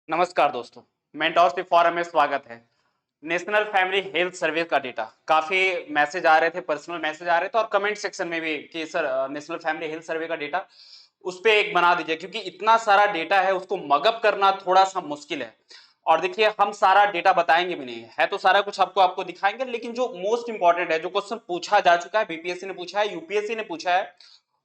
नमस्कार दोस्तों, मेंटोर्स पे फोरम में स्वागत है। नेशनल फैमिली हेल्थ सर्वे का डेटा काफी मैसेज आ रहे थे, पर्सनल मैसेज आ रहे थे और कमेंट सेक्शन में भी कि सर नेशनल फैमिली हेल्थ सर्वे का डेटा उस पे एक बना दीजिए, क्योंकि इतना सारा डेटा है उसको मगअप करना थोड़ा सा मुश्किल है। और देखिए, हम सारा डेटा बताएंगे भी नहीं है तो सारा कुछ आपको आपको दिखाएंगे, लेकिन जो मोस्ट इंपॉर्टेंट है, जो क्वेश्चन पूछा जा चुका है, बीपीएससी ने पूछा है, यूपीएससी ने पूछा है,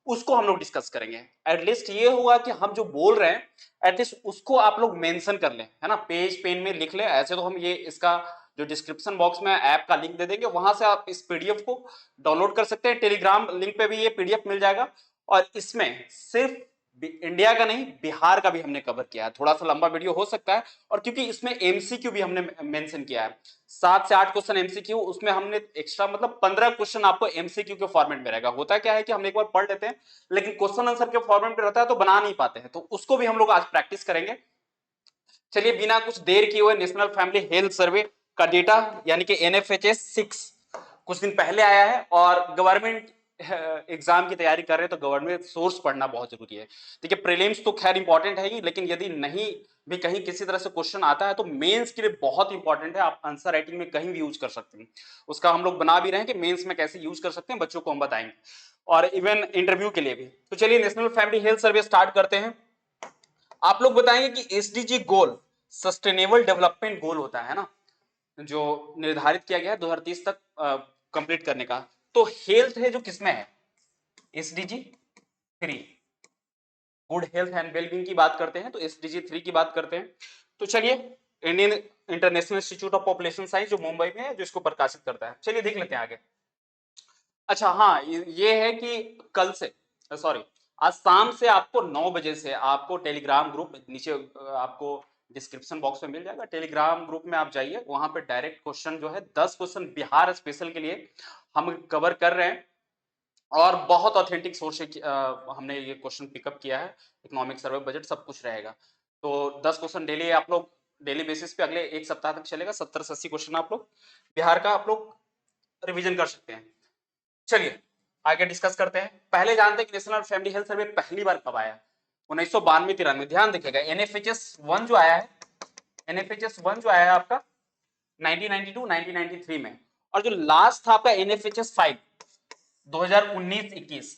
उसको हम लोग डिस्कस करेंगे। एटलीस्ट ये हुआ कि हम जो बोल रहे हैं एटलीस्ट उसको आप लोग मेंशन कर लें, है ना, पेज पेन में लिख लें। ऐसे तो हम ये इसका जो डिस्क्रिप्शन बॉक्स में ऐप का लिंक दे देंगे, वहां से आप इस पीडीएफ को डाउनलोड कर सकते हैं। टेलीग्राम लिंक पे भी ये पीडीएफ मिल जाएगा। और इसमें सिर्फ इंडिया का नहीं, बिहार का भी हमने कवर किया है। थोड़ा सा लंबा वीडियो हो सकता है, और क्योंकि इसमें एमसीक्यू भी हमने मेंशन किया है, 7 से 8 क्वेश्चन एमसीक्यू, उसमें हमने एक्स्ट्रा मतलब 15 क्वेश्चन आपको एमसीक्यू के फॉर्मेट में रहेगा। होता क्या है कि हम एक बार पढ़ लेते हैं, लेकिन क्वेश्चन आंसर के फॉर्मेट में रहता है तो बना नहीं पाते हैं, तो उसको भी हम लोग आज प्रैक्टिस करेंगे। चलिए, बिना कुछ देर किए हुए नेशनल फैमिली हेल्थ सर्वे का डेटा यानी कि एनएफएचएस 6 कुछ दिन पहले आया है, और गवर्नमेंट एग्जाम की तैयारी कर रहे हैं तो गवर्नमेंट सोर्स पढ़ना बहुत जरूरी है। देखिए, प्रीलिम्स तो खैर इंपॉर्टेंट है ही, लेकिन यदि नहीं भी कहीं किसी तरह से क्वेश्चन आता है तो मेंस के लिए बहुत इंपॉर्टेंट है। आप आंसर राइटिंग में कहीं भी यूज कर सकते हैं। उसका हम लोग बना भी रहे हैं कि मेंस में कैसे यूज कर सकते हैं, बच्चों को हम बताएंगे, और इवन इंटरव्यू के लिए भी। तो चलिए, नेशनल फैमिली हेल्थ सर्वे स्टार्ट करते हैं। आप लोग बताएंगे कि एसडीजी गोल सस्टेनेबल डेवलपमेंट गोल होता है ना, जो निर्धारित किया गया है 2030 तक कंप्लीट करने का। तो हेल्थ है जो किसमें है, SDG 3, good health and wellbeing की बात करते हैं तो एसडीजी 3 की बात करते हैं। तो चलिए, Indian international institute of population science जो मुंबई में है, जो इसको प्रकाशित करता है। चलिए देख लेते हैं आगे। अच्छा, हाँ, ये है कि कल से, सॉरी, आज शाम से आपको 9 बजे से आपको टेलीग्राम ग्रुप नीचे आपको डिस्क्रिप्शन बॉक्स में मिल जाएगा। टेलीग्राम ग्रुप में आप जाइए, वहां पे डायरेक्ट क्वेश्चन जो है 10 क्वेश्चन बिहार स्पेशल के लिए हम कवर कर रहे हैं, और बहुत ऑथेंटिक सोर्स से हमने ये क्वेश्चन पिकअप किया है। इकोनॉमिक सर्वे, बजट, सब कुछ रहेगा। तो 10 क्वेश्चन डेली आप लोग डेली बेसिस पे अगले एक सप्ताह तक चलेगा। 70 से 80 क्वेश्चन आप लोग बिहार का आप लोग रिवीजन कर सकते हैं। चलिए आगे डिस्कस करते हैं। पहले जानते हैं कि नेशनल फैमिली हेल्थ सर्वे पहली बार कब आया। 1992-93। ध्यान देखिएगा, एनएफएचएस 1 जो आया है, एनएफएचएस 1 जो आया है आपका 1992-1993 में, और जो लास्ट था आपका एनएफएचएस 5 2019-21।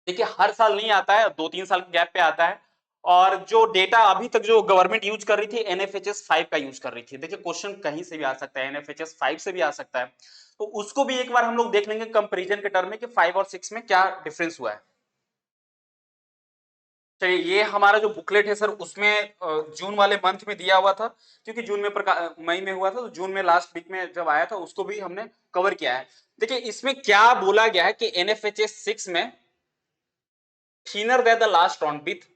देखिए, हर साल नहीं आता है, 2-3 साल के गैप पे आता है। और जो डेटा अभी तक जो गवर्नमेंट यूज कर रही थी, एनएफएचएस 5 का यूज कर रही थी। देखिए, क्वेश्चन कहीं से भी आ सकता है, एनएफएचएस 5 से भी आ सकता है, तो उसको भी एक बार हम लोग देख लेंगे कंपैरिजन के टर्म में कि 5 और 6 में क्या डिफरेंस हुआ है। चलिए, ये हमारा जो बुकलेट है सर, उसमें जून वाले मंथ में दिया हुआ था, क्योंकि जून में मई में हुआ था, तो जून में लास्ट वीक में जब आया था उसको भी हमने कवर किया है। देखिए, इसमें क्या बोला गया है कि एनएफएचएस 6 में thinner than the last round with,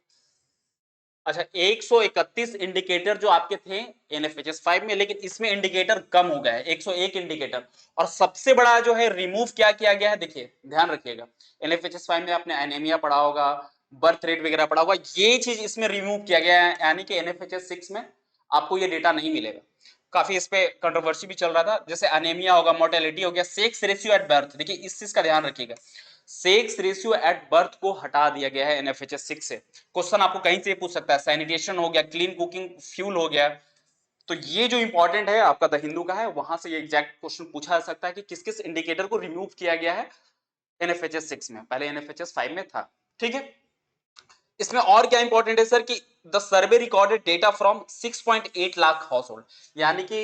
अच्छा, 131 इंडिकेटर जो आपके थे एनएफएचएस 5 में, लेकिन इसमें इंडिकेटर कम हो गया है, 101 इंडिकेटर। और सबसे बड़ा जो है रिमूव क्या किया गया है, देखिए ध्यान रखिएगा, एनएफएचएस 5 में आपने एनीमिया पढ़ा होगा, बर्थ रेट वगैरह पढ़ा होगा, ये चीज इसमें रिमूव किया गया है, यानी कि एनएफएचएस 6 में आपको ये डेटा नहीं मिलेगा। काफी इस पे कंट्रोवर्सी भी चल रहा था, जैसे एनीमिया होगा, मोर्टेलिटी हो गया, सेक्स रेशियो एट बर्थ। देखिए, इस चीज का ध्यान रखिएगा, सेक्स रेशियो एट बर्थ को हटा दिया गया है एनएफएचएस 6 से। क्वेश्चन आपको कहीं से पूछ सकता है, सैनिटेशन हो गया, क्लीन कुकिंग फ्यूल हो गया। तो ये जो इंपॉर्टेंट है आपका द हिंदू का है, वहां से ये एग्जैक्ट क्वेश्चन पूछा जा सकता है कि किस किस इंडिकेटर को रिमूव किया गया है एनएफएचएस 6 में, पहले एनएफएचएस 5 में था। ठीक है, इसमें और क्या इंपॉर्टेंट है सर कि the survey recorded data from 6.8 lakh house hold, यानी कि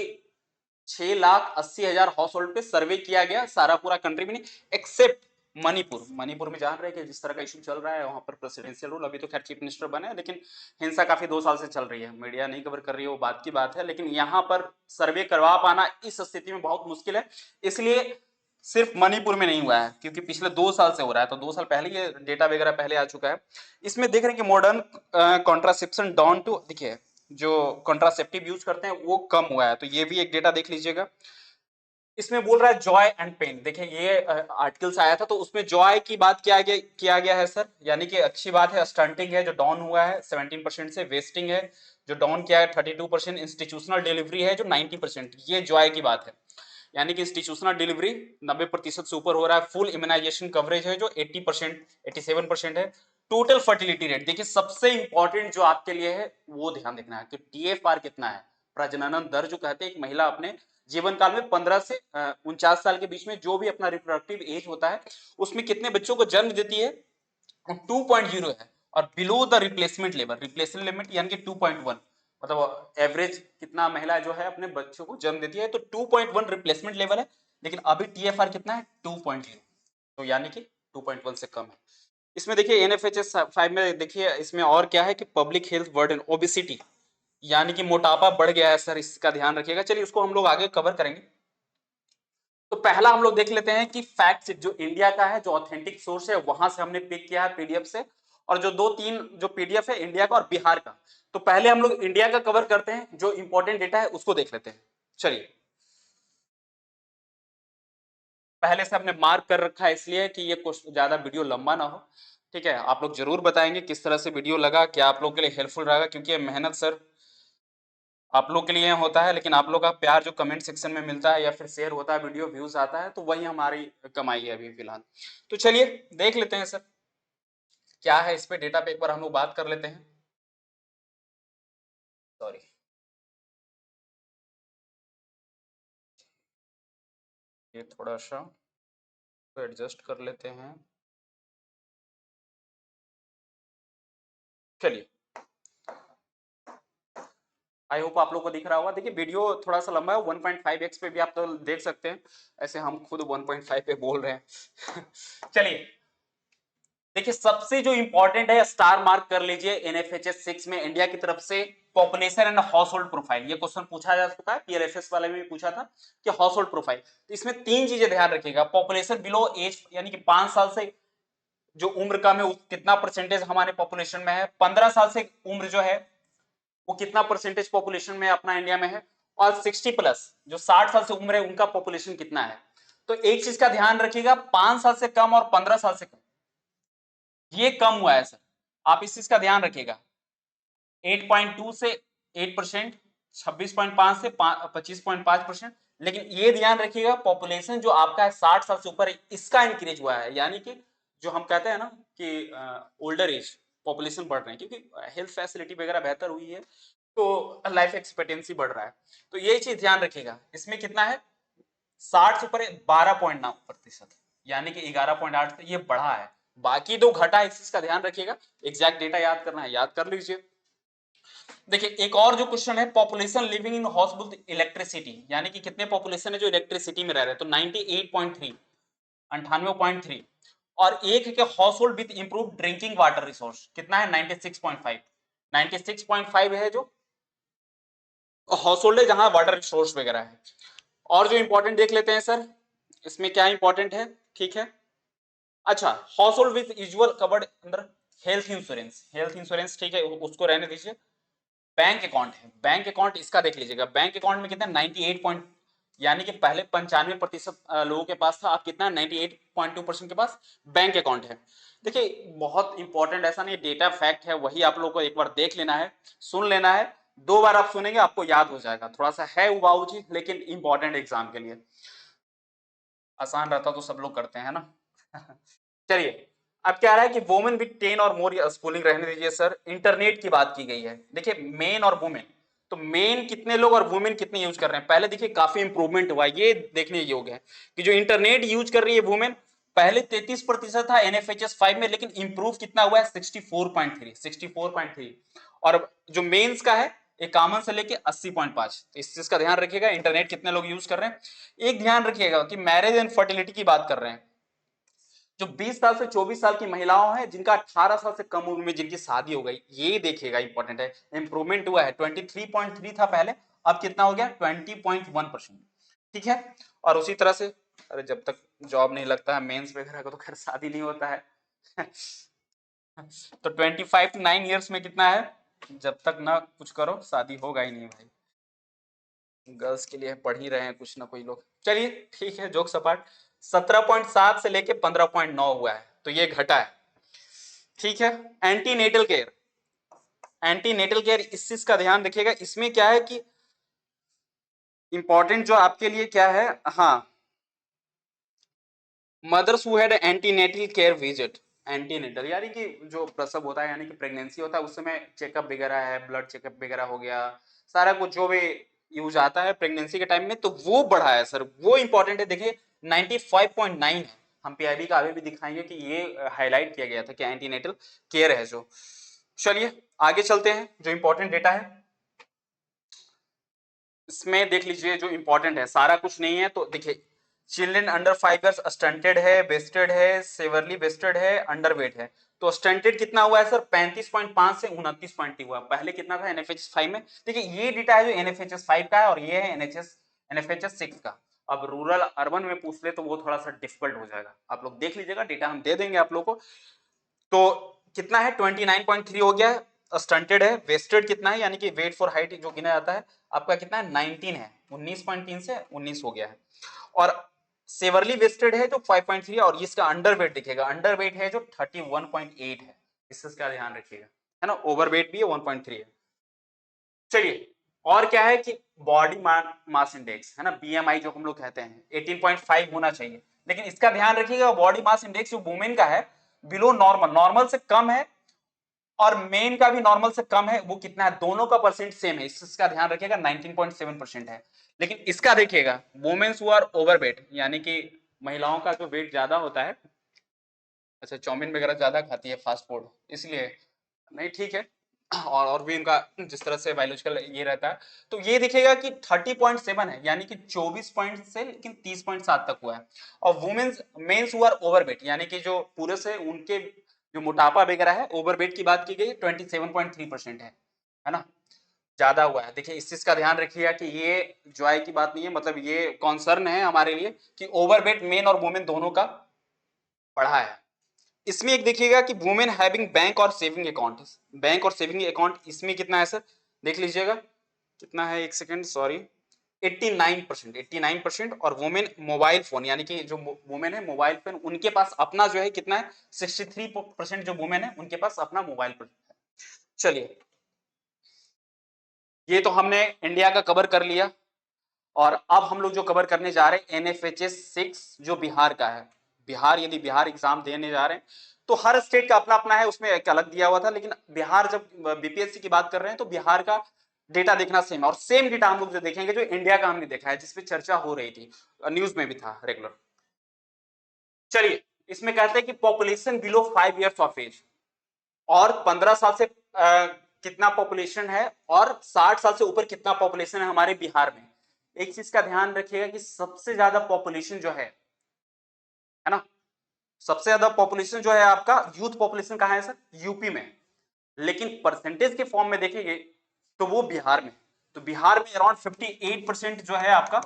6,80,000 हाउस होल्ड पे सर्वे किया गया, सारा पूरा कंट्री में नहीं, एक्सेप्ट मणिपुर। मणिपुर में जान रहे हैं कि जिस तरह का इशू चल रहा है वहां पर प्रेसिडेंशियल रूल, अभी तो खैर चीफ मिनिस्टर बने, लेकिन हिंसा काफी 2 साल से चल रही है, मीडिया नहीं कवर कर रही है, वो बात की बात है। लेकिन यहाँ पर सर्वे करवा पाना इस स्थिति में बहुत मुश्किल है, इसलिए सिर्फ मणिपुर में नहीं हुआ है, क्योंकि पिछले 2 साल से हो रहा है, तो 2 साल पहले ये डेटा वगैरह पहले आ चुका है। इसमें देख रहे हैं कि मॉडर्न कॉन्ट्रासेप्शन डाउन टू, देखिए जो कॉन्ट्रासेप्टिव यूज करते हैं वो कम हुआ है, तो ये भी एक डेटा देख लीजिएगा। इसमें बोल रहा है जॉय एंड पेन, देखिए ये आर्टिकल्स आया था, तो उसमें जॉय की बात किया गया है सर, यानी कि अच्छी बात है। स्टंटिंग है जो डाउन हुआ है 17% से, वेस्टिंग है जो डाउन किया है 32%, इंस्टीट्यूशनल डिलीवरी है जो 90%, ये जॉय की बात है। यानी कि इंस्टीट्यूशनल डिलीवरी 90% से ऊपर हो रहा है। फुल इम्यूनाइजेशन कवरेज है जो 80% 87% है। टोटल फर्टिलिटी रेट, देखिए सबसे इंपॉर्टेंट जो आपके लिए है वो ध्यान देखना है कि टीएफआर कितना है, प्रजनन दर जो कहते हैं एक महिला अपने जीवन काल में 15 से 49 साल के बीच में जो भी अपना रिप्रोडक्टिव एज होता है उसमें कितने बच्चों को जन्म देती है, 2.0 है। और below the replacement level, replacement limit यानी कि 2.1, मतलब एवरेज कितना महिला जो है अपने बच्चों को जन्म देती है, तो 2.1 रिप्लेसमेंट लेवल है। लेकिन अभी टीएफआर कितना है, 2.0, तो यानी कि 2.1 से कम है। इसमें देखिए एनएफएचएस 5 में देखिए इसमें और क्या है कि पब्लिक हेल्थ बर्डन, ओबेसिटी यानी कि मोटापा बढ़ गया है सर, इसका ध्यान रखिएगा। चलिए उसको हम लोग आगे कवर करेंगे। तो पहला हम लोग देख लेते हैं कि फैक्ट जो इंडिया का है, जो ऑथेंटिक सोर्स है वहां से हमने पिक किया है पीडीएफ से, और जो दो तीन जो पीडीएफ है इंडिया का और बिहार का। तो पहले हम लोग इंडिया का कवर करते हैं, जो इंपॉर्टेंट डेटा है उसको देख लेते हैं। चलिए, पहले से हमने मार्क कर रखा है इसलिए कि ये कुछ ज्यादा वीडियो लंबा ना हो। ठीक है, आप लोग जरूर बताएंगे किस तरह से वीडियो लगा, क्या आप लोग के लिए हेल्पफुल रहेगा, क्योंकि ये मेहनत सर आप लोग के लिए होता है, लेकिन आप लोग का प्यार जो कमेंट सेक्शन में मिलता है या फिर शेयर होता है, वीडियो व्यूज आता है, तो वही हमारी कमाई है अभी फिलहाल। तो चलिए देख लेते हैं सर क्या है इस पे डेटा पे, एक बार हम लोग बात कर लेते हैं। सॉरी, ये थोड़ा सा तो एडजस्ट कर लेते हैं। चलिए, आई होप आप लोग को दिख रहा होगा। देखिए वीडियो थोड़ा सा लंबा है, 1.5x पे भी आप तो देख सकते हैं, ऐसे हम खुद 1.5 पे बोल रहे हैं। चलिए देखिए, सबसे जो इंपॉर्टेंट है स्टार मार्क कर लीजिए एनएफएचएस 6 में इंडिया की तरफ से, population and house hold profile. ये क्वेश्चन पूछा जा चुका है, पीएलएफएस वाले में भी पूछा था कि हाउस होल्ड प्रोफाइल। तो इसमें तीन चीजें ध्यान रखिएगा, पॉपुलेशन बिलो एज यानी कि 5 साल से जो उम्र कम है कितना परसेंटेज हमारे पॉपुलेशन में है, 15 साल से उम्र जो है वो कितना परसेंटेज पॉपुलेशन में अपना इंडिया में है, और 60 प्लस जो 60 साल से उम्र है उनका पॉपुलेशन कितना है। तो एक चीज का ध्यान रखिएगा, 5 साल से कम और 15 साल से कम ये कम हुआ है सर, आप इस चीज का ध्यान रखिएगा। 8.2 से 8%, 26.5 से 25.5%। लेकिन ये ध्यान रखिएगा पॉपुलेशन जो आपका है 60 साल से ऊपर है, इसका इंक्रीज हुआ है, यानी कि जो हम कहते हैं ना कि ओल्डर एज पॉपुलेशन बढ़ रहे हैं, क्योंकि हेल्थ फैसिलिटी वगैरह बेहतर हुई है, तो लाइफ एक्सपेक्टेंसी बढ़ रहा है। तो ये चीज ध्यान रखिएगा। इसमें कितना है, 60 से ऊपर 12.9%, यानी कि 11.8 से ये बढ़ा है, बाकी दो घटा है, इस चीज का ध्यान रखिएगा। एग्जैक्ट डेटा याद करना है, याद कर लीजिए। देखिए एक और जो क्वेश्चन है, population living in house with electricity, यानी कि कितने पॉपुलेशन है जो इलेक्ट्रिसिटी में रह रहे हैं, तो 98.3, 98.3। और एक है कि house hold with improve drinking water resource कितना है, 96.5, 96.5 है जो हाउस होल्ड है जहां वाटर रिसोर्स वगैरह है। और जो इंपॉर्टेंट देख लेते हैं सर, इसमें क्या इंपॉर्टेंट है, ठीक है। अच्छा, house hold with usual covered under health insurance, health insurance ठीक है, उसको रहने दीजिए। बैंक अकाउंट है, बैंक अकाउंट इसका देख लीजिएगा, बैंक अकाउंट में कितना 98 पॉइंट, यानी कि पहले 95% लोगों के पास था, अब कितना 98.2% के पास बैंक अकाउंट है। देखिए बहुत इंपॉर्टेंट, ऐसा नहीं डेटा फैक्ट है, वही आप लोगों को एक बार देख लेना है, सुन लेना है, दो बार आप सुनेंगे आपको याद हो जाएगा। थोड़ा सा है उबाऊ जी, लेकिन इंपॉर्टेंट एग्जाम के लिए, आसान रहता तो सब लोग करते हैं ना। चलिए, अब क्या रहा है कि वोमेन विद 10 और मोर स्कूलिंग रहने दीजिए सर, इंटरनेट की बात की गई है। देखिए मेन और वुमेन, तो मेन कितने लोग और वुमेन कितने यूज कर रहे हैं, पहले देखिए काफी इंप्रूवमेंट हुआ है, ये देखने योग्य है कि जो इंटरनेट यूज कर रही है वुमेन, पहले 33% था एनएफएचएस 5 में, लेकिन इंप्रूव कितना हुआ है 64.3, 64.3। और जो मेंस का है इक्यावन से लेके 80.5, तो इस चीज का ध्यान रखिएगा, इंटरनेट कितने लोग यूज कर रहे हैं। एक ध्यान रखिएगा कि मैरिज एंड फर्टिलिटी की बात कर रहे हैं, जो 20 साल से 24 साल की महिलाओं हैं जिनका 18 साल से कम उम्र में जिनकी शादी हो गई, ये देखिएगा इंपॉर्टेंट है, इंप्रूवमेंट हुआ है, 23.3 था पहले, अब कितना हो गया 20.1%। ठीक है, और उसी तरह से, अरे जब तक जॉब नहीं लगता है मेंस वगैरह को तो खैर शादी नहीं होता है। तो 25 to 9 years में कितना है, जब तक ना कुछ करो शादी होगा ही नहीं भाई, गर्ल्स के लिए पढ़ ही रहे हैं कुछ ना कोई लोग। चलिए ठीक है, जोक सपाट, 17.7 से लेके 15.9 हुआ है, तो ये घटा है। ठीक है, antenatal care, antenatal care इस चीज का ध्यान रखिएगा, इसमें क्या है कि इंपॉर्टेंट जो आपके लिए क्या है, हाँ, mothers who had antenatal care visit, antenatal यानी कि जो प्रसव होता है यानी कि प्रेगनेंसी होता है उस समय चेकअप वगैरह है, ब्लड चेकअप वगैरह हो गया, सारा कुछ जो भी यूज आता है प्रेगनेंसी के टाइम में, तो वो बढ़ा है सर, वो इंपॉर्टेंट है। देखिए 95.9 है, हम पीआईबी का आगे भी दिखाएंगे कि ये हाईलाइट किया गया था कि एंटीनेटल केयर है जो। चलिए आगे चलते हैं, जो इंपॉर्टेंट डेटा है इसमें देख लीजिए, जो इंपॉर्टेंट है सारा कुछ नहीं है तो देखिए, चिल्ड्रन अंडर 5 इयर्स स्टंटेड है, वेस्टेड है, सेवरली वेस्टेड है, अंडरवेट है। तो स्टंटेड कितना हुआ है सर, 35.5 से 29.3 हुआ, पहले कितना था एनएफएचएस 5 में। देखिए ये डेटा है जो एनएफएचएस 5 का है और ये है एनएफएचएस 6 का। अब रूरल अर्बन में पूछ ले तो वो थोड़ा सा डिफिकल्ट हो जाएगा, आप लोग देख लीजिएगा, डेटा हम दे देंगे आप लोग को। तो कितना है 29.3 हो गया है, स्टंटेड है, वेस्टेड कितना है यानी कि वेट फॉर हाइट जो गिना जाता है आपका कितना है 19 है, 19.3 से 19 हो गया है। और सेवरली वेस्टेड है जो 5.3 है, और इसका अंडरवेट दिखेगा, अंडरवेट है जो 31.8 है, इसका ध्यान रखिएगा, है ना, ओवरवेट भी है 1.3 है। चलिए और क्या है कि बॉडी मास इंडेक्स है ना, बीएमआई जो हम लोग कहते हैं 18.5 होना चाहिए, लेकिन इसका ध्यान रखिएगा बॉडी मास इंडेक्स जो वुमेन का है बिलो नॉर्मल, नॉर्मल से कम है, और मेन का भी नॉर्मल से कम है, वो कितना है, दोनों का परसेंट सेम है, इसका ध्यान रखिएगा 19.7% है। लेकिन इसका देखिएगा वुमेन्स हु आर ओवरवेट यानी कि महिलाओं का जो वेट ज्यादा होता है, अच्छा चाउमीन वगैरह ज्यादा खाती है फास्ट फूड इसलिए, नहीं ठीक है, और भी इनका जिस तरह से बायोलॉजिकल ये रहता है, तो ये दिखेगा कि 30.7 है यानी कि 24 पॉइंट से लेकिन 30.7 तक हुआ है। और women's men's who are overweight यानी कि जो पूरे से उनके जो मोटापा वगैरह है, ओवरवेट की बात की गई 27.3% है ना, ज्यादा हुआ है। देखिए इस चीज का ध्यान रखिएगा कि ये जॉय की बात नहीं है, मतलब ये कॉन्सर्न है हमारे लिए कि ओवरवेट मेन और वुमेन दोनों का बढ़ा है। इसमें एक देखिएगा कि वुमेन हैविंग बैंक और सेविंग अकाउंट, बैंक और सेविंग अकाउंट इसमें कितना है सर, देख लीजिएगा कितना है, एक सेकंड सॉरी, 89%, 89%। और वुमेन मोबाइल फोन यानी कि जो वुमेन है मोबाइल फोन उनके पास अपना जो है कितना है, 63% जो वुमेन है उनके पास अपना मोबाइल फोन है। चलिए ये तो हमने इंडिया का कवर कर लिया, और अब हम लोग जो कवर करने जा रहे हैं एनएफएचएस 6 जो बिहार का है। बिहार यदि बिहार एग्जाम देने जा रहे हैं तो हर स्टेट का अपना अपना है, उसमें एक अलग दिया हुआ था, लेकिन बिहार जब बीपीएससी की बात कर रहे हैं तो बिहार का डेटा देखना सेम है, और सेम डेटा हम लोग जो देखेंगे जो इंडिया का हमने देखा है जिसपे चर्चा हो रही थी, न्यूज में भी था रेगुलर। चलिए इसमें कहते हैं कि population below 5 years of age, और 15 साल से कितना पॉपुलेशन है, और 60 साल से ऊपर कितना पॉपुलेशन है हमारे बिहार में। एक चीज का ध्यान रखिएगा कि सबसे ज्यादा पॉपुलेशन जो है ना, सबसे ज्यादा पॉपुलेशन जो है आपका यूथ पॉपुलेशन कहां है सर, यूपी में, लेकिन परसेंटेज के फॉर्म में देखेंगे तो वो बिहार में, तो बिहार में अराउंड 58% जो है आपका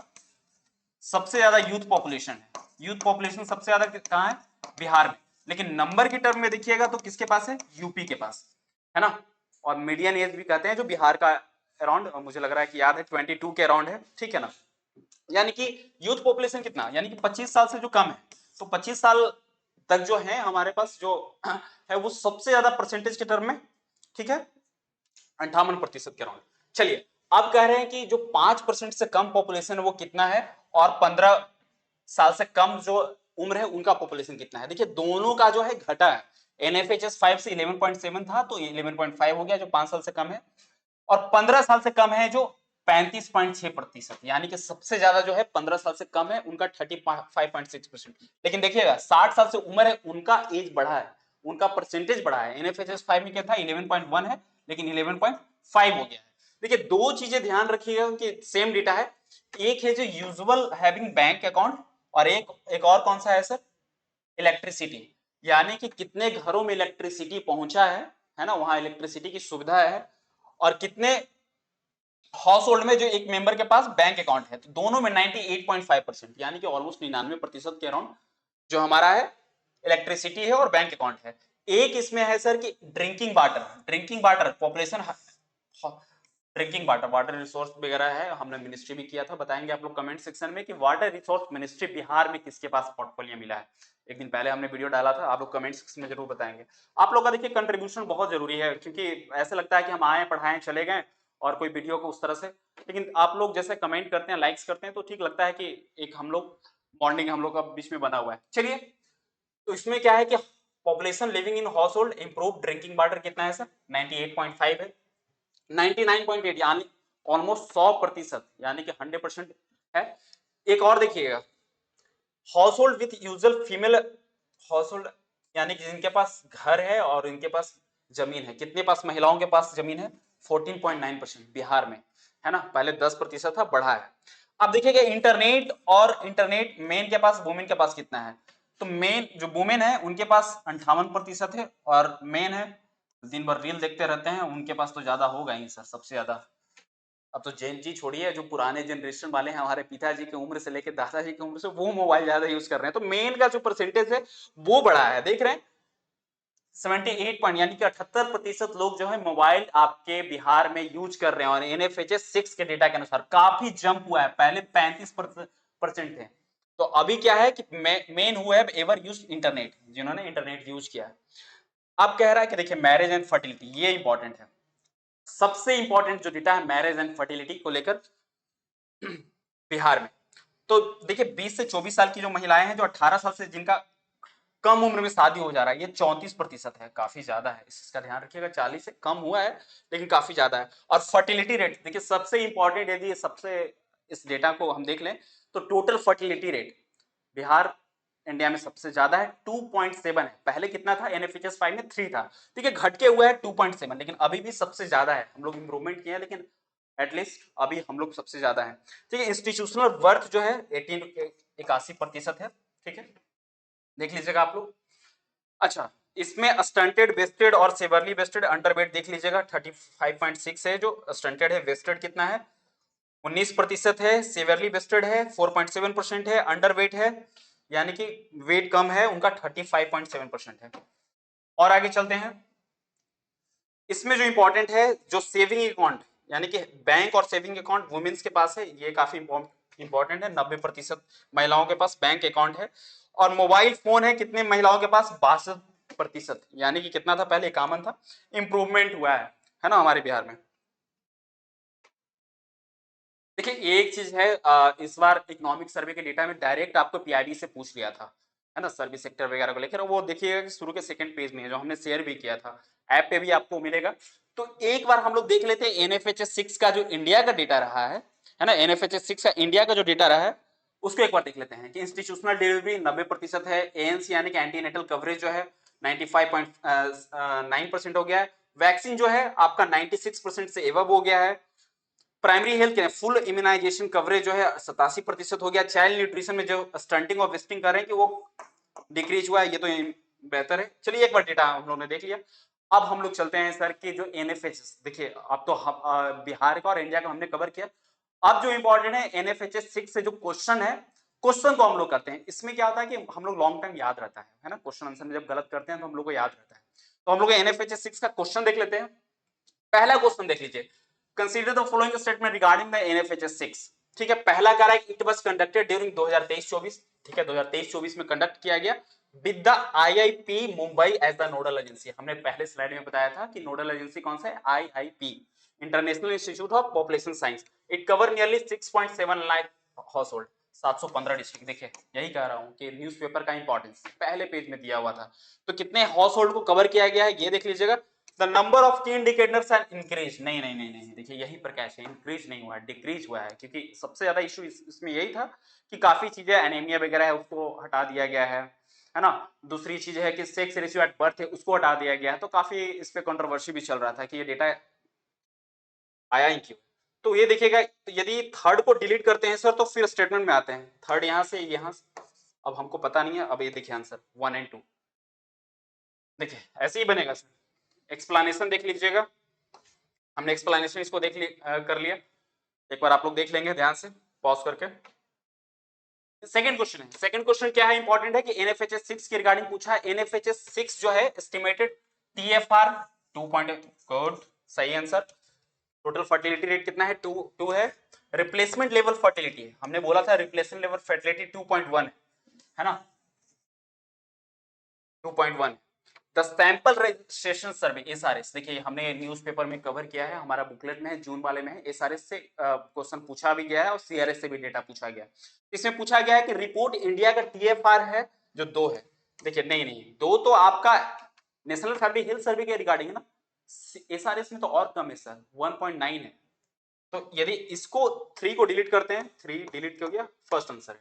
सबसे ज्यादा यूथ पॉपुलेशन है, यूथ पॉपुलेशन सबसे ज्यादा कहां है, बिहार में। लेकिन नंबर के टर्म में देखिएगा तो किसके पास है, यूपी के पास, है ना। और मीडियन एज भी कहते हैं जो बिहार का अराउंड, मुझे लग रहा है कि याद है 22 के अराउंड है, ठीक है ना। यानी कि यूथ पॉपुलेशन कितना, यानी कि 25 साल से जो कम है, तो 25 साल तक जो है हमारे पास जो है वो सबसे ज्यादा परसेंटेज के टर्म में, ठीक है, 58% के अराउंड। चलिए अब कह रहे हैं कि जो 5% से कम पॉपुलेशन है वो कितना है, और 15 साल से कम जो उम्र है उनका पॉपुलेशन कितना है। देखिए दोनों का जो है घटा है, एनएफएचएस 5 से 11.7 था तो 11.5 हो गया जो 5 साल से कम है, और 15 साल से कम है जो 35.6%, यानी कि सबसे ज्यादा जो है 15 साल से कम है उनका 35.6%। लेकिन देखिएगा 60 साल से उम्र है उनका एज बढ़ा है, उनका परसेंटेज बढ़ा है, एनएफएचएस 5 में क्या था 11.1 है लेकिन 11.5 हो गया है। देखिए दो चीजें ध्यान रखिएगा कि सेम डेटा है, एक है जो यूजुअल हैविंग बैंक अकाउंट, और एक और कौन सा है सर, इलेक्ट्रिसिटी, यानी कि कितने घरों में इलेक्ट्रिसिटी पहुंचा है ना, वहां इलेक्ट्रिसिटी की सुविधा है, और कितने हाउस होल्ड में जो एक मेंबर के पास बैंक अकाउंट है, तो दोनों में 98.5% यानी कि ऑलमोस्ट 99% के अराउंड जो हमारा है इलेक्ट्रिसिटी है और बैंक अकाउंट है। एक इसमें है सर कि drinking water, drinking water population, drinking water, water resource वगैरह है, हमने मिनिस्ट्री भी किया था, बताएंगे आप लोग कमेंट सेक्शन में कि वाटर रिसोर्स मिनिस्ट्री बिहार में किसके पास पोर्टफोलियो मिला है। एक दिन पहले हमने वीडियो डाला था, आप लोग कमेंट सेक्शन में जरूर बताएंगे। आप लोग का देखिए कंट्रीब्यूशन बहुत जरूरी है, क्योंकि ऐसा लगता है कि हम आए पढ़ाएं चले गए और कोई वीडियो को उस तरह से, लेकिन आप लोग जैसे कमेंट करते हैं, लाइक्स करते हैं, तो ठीक लगता है कि एक हम लोग बॉन्डिंग हम लोग का बीच में बना हुआ है। चलिए, तो इसमें क्या है कि population living in house hold improve drinking water कितना है सर, 98.5 है, 99.8 यानी ऑलमोस्ट 100%, यानी कि 100% है। एक और देखिएगा, house hold with usual female house hold, यानी कि जिनके पास घर है और इनके पास जमीन है, कितने पास महिलाओं के पास जमीन है, 14.9% बिहार में, है ना, पहले 10% था, बढ़ा है। अब देखिएगा इंटरनेट, और इंटरनेट मेन के पास, वुमेन के पास कितना है, तो मेन जो वुमेन है उनके पास 58% है, और मेन है दिन भर रील देखते रहते हैं, उनके पास तो ज्यादा होगा ही सर, सबसे ज्यादा। अब तो जेन जी छोड़िए, जो पुराने जनरेशन वाले हैं, हमारे पिताजी की उम्र से लेकर दादाजी की उम्र से, वो मोबाइल ज्यादा यूज कर रहे हैं, तो मेन का जो परसेंटेज है वो बढ़ा है, देख रहे हैं 78 पॉइंट, यानी कि 78% लोग जो है मोबाइल आपके बिहार में यूज कर रहे हैं, और एनएफएचएस 6 के डेटा के अनुसार काफी जंप हुआ है, पहले 35% थे, तो अभी क्या है कि मेन हुआ है एवर यूज इंटरनेट, जिन्होंने इंटरनेट यूज किया है। अब कह रहा है कि देखिए मैरिज एंड फर्टिलिटी, ये इंपॉर्टेंट है, सबसे इंपॉर्टेंट जो डेटा है मैरिज एंड फर्टिलिटी को लेकर बिहार में। तो देखिए 20 से 24 साल की जो महिलाएं हैं, जो 18 साल से जिनका कम उम्र में शादी हो जा रहा है, ये 34% है, काफी ज्यादा है, इसका ध्यान रखिएगा, 40 से कम हुआ है लेकिन काफी ज्यादा है। और फर्टिलिटी रेट देखिए सबसे इंपॉर्टेंट, यदि ये सबसे इस डेटा को हम देख लें तो total fertility rate Bihar India में सबसे ज्यादा है, 2.7 है, पहले कितना था एनएफएचएस 5 में 3 था, ठीक है, घट के हुआ है 2.7, लेकिन अभी भी सबसे ज्यादा है, हम लोग इंप्रूवमेंट किए हैं लेकिन एटलीस्ट अभी हम लोग सबसे ज्यादा है, ठीक है। इंस्टीट्यूशनल वर्थ जो है 81% है, ठीक है, देख लीजिएगा आप लोग। अच्छा, इसमें स्टंटेड, वेस्टेड और सेवरली वेस्टेड अंडरवेट देख लीजिएगा, 35.6 है जो स्टंटेड है, वेस्टेड कितना है 19% है, सेवरली वेस्टेड है 4.7% है, अंडरवेट है यानी कि वेट कम है उनका 35.7% है। और आगे चलते हैं, इसमें जो इंपॉर्टेंट है, जो सेविंग अकाउंट, यानी कि बैंक और सेविंग अकाउंट वुमेन्स के पास है, ये काफी इंपॉर्टेंट है, 90% महिलाओं के पास बैंक अकाउंट है। और मोबाइल फोन है कितने महिलाओं के पास, 62%, यानी कि कितना था पहले 51 था, इंप्रूवमेंट हुआ है ना हमारे बिहार में। देखिए एक चीज है, इस बार इकोनॉमिक सर्वे के डेटा में डायरेक्ट आपको पीआईबी से पूछ लिया था, है ना, सर्विस सेक्टर वगैरह को लेकर, वो देखिएगा कि शुरू के सेकंड पेज में है, जो हमने शेयर भी किया था, ऐप पे भी आपको मिलेगा। तो एक बार हम लोग देख लेते हैं एनएफएचएस 6 का जो इंडिया का डेटा रहा है ना, एनएफएचएस 6 का इंडिया का जो डेटा रहा है उसको एक बार देख लेते हैं कि इंस्टीट्यूशनल डिलीवरी 90% है, एएनसी यानी कि एंटीनेटल कवरेज जो है 95.9% हो गया है, वैक्सीन जो है आपका 96% से एबव हो गया है, primary health care full immunization coverage जो है 87% हो गया, चाइल्ड न्यूट्रिशन में जो स्टंटिंग और वेस्टिंग कर रहे हैं कि वो डिक्रीज हुआ है, ये तो बेहतर है। चलिए एक बार डेटा हम लोगों ने देख लिया, अब हम लोग चलते हैं सर कि जो एनएफएचएस, देखिए अब तो बिहार का और इंडिया का हमने कवर किया, अब जो इंपॉर्टेंट है एनएफएचएस 6 से जो क्वेश्चन है, क्वेश्चन को हम लोग करते हैं, इसमें क्या होता है कि हम लोग लॉन्ग टाइम याद रहता है ना, क्वेश्चन आंसर में जब गलत करते हैं तो हम लोग को याद रहता है, तो हम लोग एनएफएचएस 6 का क्वेश्चन देख लेते हैं। पहला क्वेश्चन देख लीजिए, consider the following statement regarding the NFHS 6, ठीक है, पहला कह रहा है इट वाज कंडक्टेड ड्यूरिंग 2023-24, ठीक है, 2023-24 में कंडक्ट किया गया with the IIP Mumbai as the nodal agency, हमने पहले स्लाइड में बताया था कि नोडल एजेंसी कौन सा है, IIP, international institute of population science, it cover nearly 6.7 lakh house hold, 715 district, देखिए यही कह रहा हूं कि न्यूज़पेपर का इंपॉर्टेंस पहले पेज में दिया हुआ था, तो कितने हाउस होल्ड को कवर किया गया है ये देख लीजिएगा। द नंबर ऑफ की इंडिकेटर्स आर इंक्रीज, नहीं नहीं नहीं नहीं, देखिए यही पर कैश है, इंक्रीज नहीं हुआ है, डिक्रीज हुआ है, क्योंकि सबसे ज्यादा इशू इसमें यही था कि काफी चीजें एनीमिया वगैरह है उसको हटा दिया गया है ना, दूसरी चीज है कि सेक्स रेशियो एट बर्थ है उसको हटा दिया गया है, तो काफी इस पे कंट्रोवर्सी भी चल रहा था कि ये डेटा आया ही क्यों। तो ये देखिएगा, तो यदि थर्ड को डिलीट करते हैं सर तो फिर स्टेटमेंट में आते हैं, थर्ड यहां से यहां, अब हमको पता नहीं है, अब ये देखिए आंसर 1 एंड 2, देखिए ऐसे ही बनेगा सर। एक्सप्लेनेशन देख लीजिएगा, हमने एक्सप्लेनेशन इसको कर लिया, एक बार आप लोग देख लेंगे ध्यान से पॉज करके। सेकंड क्वेश्चन है, सेकंड क्वेश्चन क्या है इंपॉर्टेंट है कि एनएफएचएस 6 के रिगार्डिंग पूछा है, एनएफएचएस 6 जो है एस्टिमेटेड टीएफआर 2 गुड, सही आंसर। टोटल फर्टिलिटी रेट कितना है, 2 है। रिप्लेसमेंट लेवल फर्टिलिटी हमने बोला था, रिप्लेसमेंट लेवल फर्टिलिटी 2.1 है ना, 2.1, the sample registration survey SRS, देखिए हमने न्यूज़पेपर में कवर किया है, हमारा बुकलेट में है, जून वाले में है। एसआरएस से क्वेश्चन पूछा भी गया है और सीआरएस से भी डेटा पूछा गया है। इसमें पूछा गया है कि रिपोर्ट इंडिया का टीएफआर है जो 2 है। देखिए नहीं 2 तो आपका नेशनल फैमिली हेल्थ सर्वे के रिगार्डिंग है ना, एसआरएस में तो और कम है सर, 1.9 है। तो यदि इसको 3 को डिलीट करते हैं, 3 डिलीट हो गया, फर्स्ट आंसर है।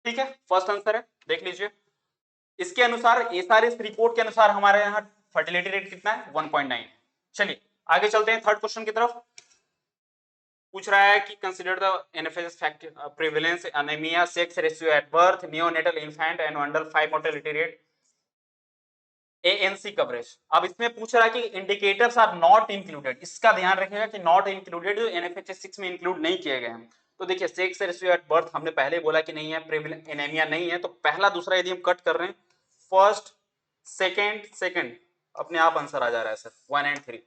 ठीक है, फर्स्ट आंसर है, देख लीजिए। इसके अनुसार एसआरएस रिपोर्ट के अनुसार हमारे यहाँ फर्टिलिटी रेट कितना है, 1.9। चलिए आगे चलते हैं थर्ड क्वेश्चन की तरफ। पूछ रहा है कि consider the NFS factor prevalence anaemia sex ratio at birth neonatal infant and under 5 mortality rate ANC coverage. अब इसमें पूछ रहा है कि इंडिकेटर्स आर नॉट इंक्लूडेड, इसका ध्यान रखिएगा कि नॉट इंक्लूडेड जो एनएफएचएस 6 में इंक्लूड नहीं किए गए हैं। तो देखिए सेक्स रेशियो एट बर्थ हमने पहले बोला कि नहीं है, प्रेवलेंस एनीमिया नहीं है, तो पहला दूसरा यदि हम कट कर रहे हैं, फर्स्ट सेकंड अपने आप आंसर आ जा रहा है sir, 1 and 3,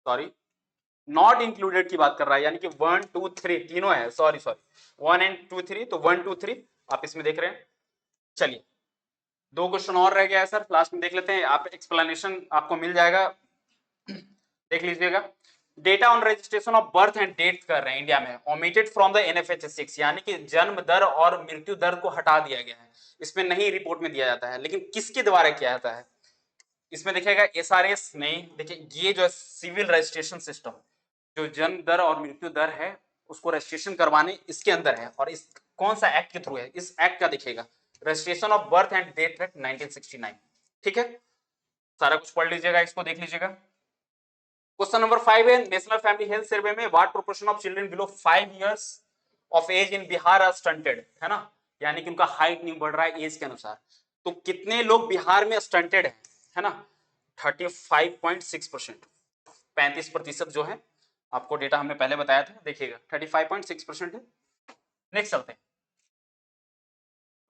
sorry not included की बात कर रहा है, यानी कि 1 2 3 तीनों है, सॉरी 1 एंड 2 3, तो 1 2 3 आप इसमें देख रहे हैं। चलिए 2 क्वेश्चन और रह गया है सर, लास्ट में देख लेते हैं, आप एक्सप्लेनेशन आपको मिल जाएगा, देख लीजिएगा। Data on registration of birth and death कर रहे हैं इंडिया में, ओमिटेड फ्रॉम द एनएफएचएस 6, यानी कि जन्म दर और मृत्यु दर को हटा दिया गया है, इसमें नहीं रिपोर्ट में दिया जाता है, लेकिन किसके द्वारा किया जाता है इसमें देखिएगा, एसआरएस नहीं, देखिए ये जो सिविल रजिस्ट्रेशन सिस्टम जो जन्म दर और मृत्यु दर है उसको रजिस्ट्रेशन करवाने इसके अंदर है, और इस कौन सा एक्ट के थ्रू है, इस एक्ट का देखिएगा, registration of birth and death act 1969। ठीक है, सारा कुछ पढ़ लीजिएगा, इसको देख लीजिएगा। क्वेश्चन नंबर 5 है, नेशनल फैमिली हेल्थ सर्वे में what proportion of children below 5 years of age in Bihar are stunted, है ना, यानी कि उनका हाइट नहीं बढ़ रहा है एज के अनुसार, तो कितने लोग बिहार में स्टंटेड है ना, 35.6%, 35% जो है, आपको डेटा हमने पहले बताया था, देखिएगा 35.6% है। नेक्स्ट चलते हैं,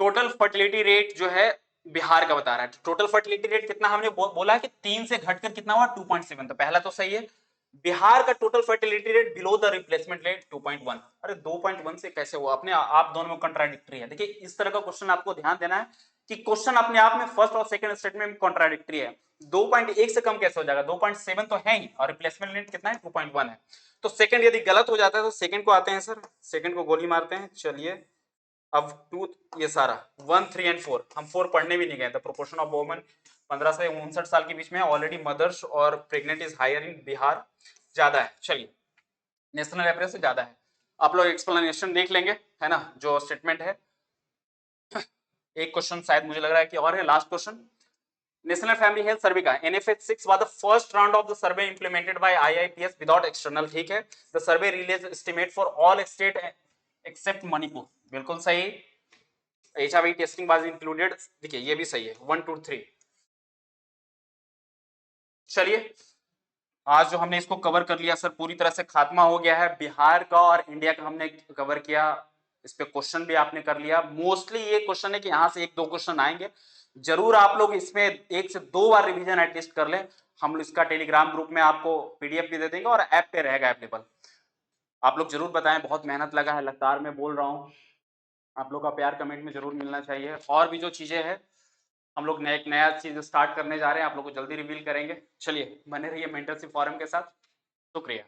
टोटल फर्टिलिटी रेट जो है बिहार का बता रहा है, टोटल फर्टिलिटी रेट कितना हमने बोला है कि 3 से घटकर कितना हुआ, 2.7, तो पहला तो सही है। बिहार का total fertility rate below the replacement rate 2.1, अरे 2.1 से कैसे हुआ, अपने आप दोनों में कॉन्ट्राडिक्टरी है। देखिए इस तरह का क्वेश्चन आपको ध्यान देना है कि क्वेश्चन अपने आप में फर्स्ट और सेकंड स्टेटमेंट में कॉन्ट्राडिक्टरी है, 2.1 से कम कैसे हो जाएगा, 2.7 तो है ही, और रिप्लेसमेंट रेट कितना है, 2.1 है, तो सेकंड यदि गलत हो जाता है तो सेकंड को आते हैं सर, सेकंड को गोली मारते हैं। चलिए अब 2 ये सारा 1 3 एंड 4, हम 4 पढ़ने भी नहीं गए थे। प्रोपोर्शन ऑफ वुमेन 15 से 59 साल के बीच में ऑलरेडी मदर्स और pregnant is higher in Bihar, ज्यादा है। चलिए नेशनल एवरेज से ज्यादा है, आप लोग एक्सप्लेनेशन देख लेंगे, है ना, जो स्टेटमेंट है। एक क्वेश्चन शायद मुझे लग रहा है कि और है, last question, national family health सर्वे का NFH6 was the first round of the survey implemented by IIPS without external, ठीक है, the survey released estimate for all state except Manipur, बिल्कुल सही। HIV टेस्टिंग वाज इंक्लूडेड, देखिए ये भी सही है, 1 2 3। चलिए आज जो हमने इसको कवर कर लिया सर, पूरी तरह से खात्मा हो गया है बिहार का और इंडिया का, हमने कवर किया, इस पे क्वेश्चन भी आपने कर लिया। मोस्टली ये क्वेश्चन है कि यहाँ से 1 2 क्वेश्चन आएंगे, जरूर आप लोग इसमें 1 से 2 बार रिवीजन एटलीस्ट कर लें। हम लोग इसका टेलीग्राम ग्रुप में आपको PDF भी दे देंगे और ऐप पे रहेगा अवेलेबल। आप लोग जरूर बताएं, बहुत मेहनत लगा है, लगातार मैं बोल रहा हूँ, आप लोग का प्यार कमेंट में जरूर मिलना चाहिए। और भी जो चीजें हैं, हम लोग एक नया चीज स्टार्ट करने जा रहे हैं, आप लोग को जल्दी रिवील करेंगे। चलिए बने रहिए मेंटरशिप फोरम के साथ, शुक्रिया।